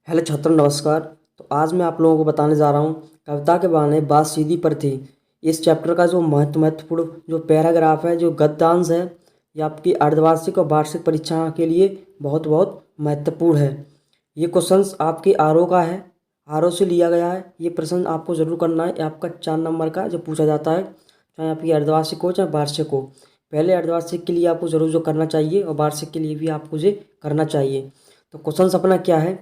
Hello छात्रों, नमस्कार। तो आज मैं आप लोगों को बताने जा रहा हूँ कविता के बहाने बात सीधी पर थी। इस चैप्टर का जो महत्वपूर्ण जो पैराग्राफ है, जो गद्यांश है, ये आपकी अर्धवार्षिक और वार्षिक परीक्षा के लिए बहुत बहुत महत्वपूर्ण है। ये क्वेश्चंस आपके आरओ का है, आरओ से लिया गया है। ये प्रश्न आपको ज़रूर करना है। ये आपका 4 नंबर का जो पूछा जाता है, चाहे आपकी अर्धवार्षिक हो चाहे वार्षिक हो। पहले अर्धवार्षिक के लिए आपको ज़रूर जो करना चाहिए और वार्षिक के लिए भी आपको जो करना चाहिए। तो क्वेश्चन अपना क्या है?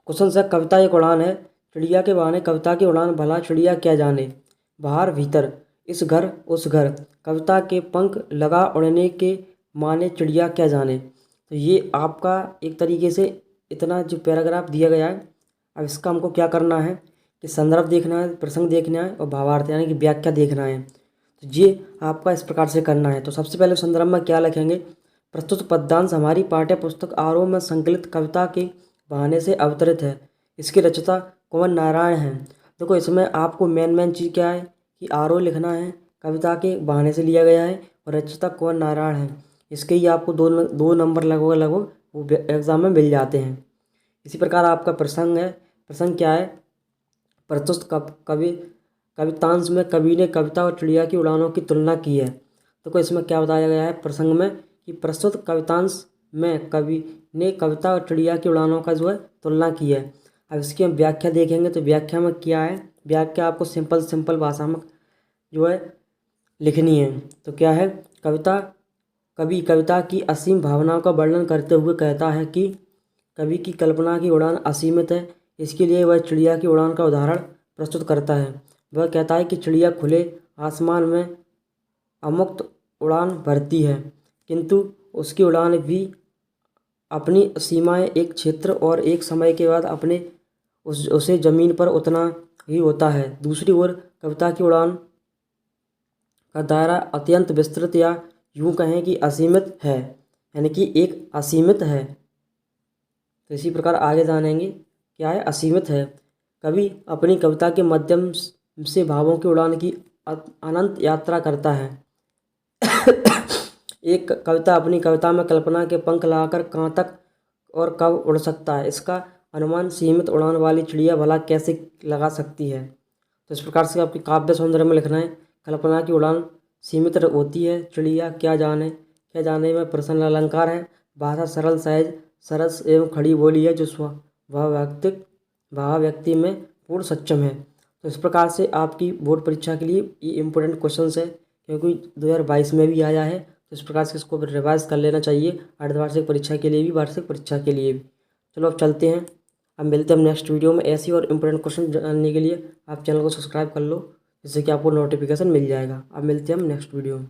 क्वेश्चन है, कविता एक उड़ान है, चिड़िया के बहाने कविता की उड़ान, भला चिड़िया क्या जाने। बाहर भीतर, इस घर उस घर, कविता के पंख लगा उड़ने के माने चिड़िया क्या जाने। तो ये आपका एक तरीके से इतना जो पैराग्राफ दिया गया है। अब इसका हमको क्या करना है कि संदर्भ देखना है, प्रसंग देखना है और भावार्थ यानी कि व्याख्या देखना है। तो ये आपका इस प्रकार से करना है। तो सबसे पहले संदर्भ में क्या लिखेंगे? प्रस्तुत पद्यांश हमारी पाठ्य पुस्तक आरोह में संकलित कविता के बहाने से अवतरित है। इसके रचयिता कुंवर नारायण हैं। देखो, इसमें आपको मेन चीज़ क्या है कि आरोह लिखना है, कविता के बहाने से लिया गया है और रचयिता कुंवर नारायण हैं। इसके ही आपको दो नंबर लगभग वो एग्जाम में मिल जाते हैं। इसी प्रकार आपका प्रसंग है। प्रसंग क्या है? प्रस्तुत कवितांश में कवि ने कविता और चिड़िया की उड़ानों की तुलना की है। देखो, इसमें क्या बताया गया है प्रसंग में कि प्रस्तुत कवितांश में कवि ने कविता और चिड़िया की उड़ानों का जो है तुलना की है। अब इसकी हम व्याख्या देखेंगे तो व्याख्या में क्या है, व्याख्या आपको सिंपल भाषा में जो है लिखनी है। तो क्या है? कवि कविता की असीम भावनाओं का वर्णन करते हुए कहता है कि कवि की कल्पना की उड़ान असीमित है। इसके लिए वह चिड़िया की उड़ान का उदाहरण प्रस्तुत करता है। वह कहता है कि चिड़िया खुले आसमान में अमुक्त उड़ान भरती है, किंतु उसकी उड़ान भी अपनी सीमाएं एक क्षेत्र और एक समय के बाद उसे ज़मीन पर उतना ही होता है। दूसरी ओर कविता की उड़ान का दायरा अत्यंत विस्तृत या यूं कहें कि असीमित है, यानी कि एक असीमित है। तो इसी प्रकार आगे जानेंगे क्या है असीमित है। कवि अपनी कविता के माध्यम से भावों की उड़ान की अनंत यात्रा करता है। एक कविता अपनी कविता में कल्पना के पंख लगाकर कहाँ तक और कब उड़ सकता है, इसका अनुमान सीमित उड़ान वाली चिड़िया भला कैसे लगा सकती है। तो इस प्रकार से आपकी काव्य सौंदर्य में लिखना है, कल्पना की उड़ान सीमित होती है, चिड़िया क्या जाने में प्रसन्न अलंकार है। भाषा सरल सहज सरस एवं खड़ी बोली है, जो भाव व्यक्ति में पूर्ण सक्षम है। तो इस प्रकार से आपकी बोर्ड परीक्षा के लिए ये इम्पोर्टेंट क्वेश्चन है, क्योंकि 2022 में भी आया है। तो इस प्रकार से इसको रिवाइज कर लेना चाहिए, अर्धवार्षिक परीक्षा के लिए भी, वार्षिक परीक्षा के लिए भी। चलो अब चलते हैं, अब मिलते हैं हम नेक्स्ट वीडियो में। ऐसी और इम्पोर्टेंट क्वेश्चन जानने के लिए आप चैनल को सब्सक्राइब कर लो, जिससे कि आपको नोटिफिकेशन मिल जाएगा। अब मिलते हैं हम नेक्स्ट वीडियो में।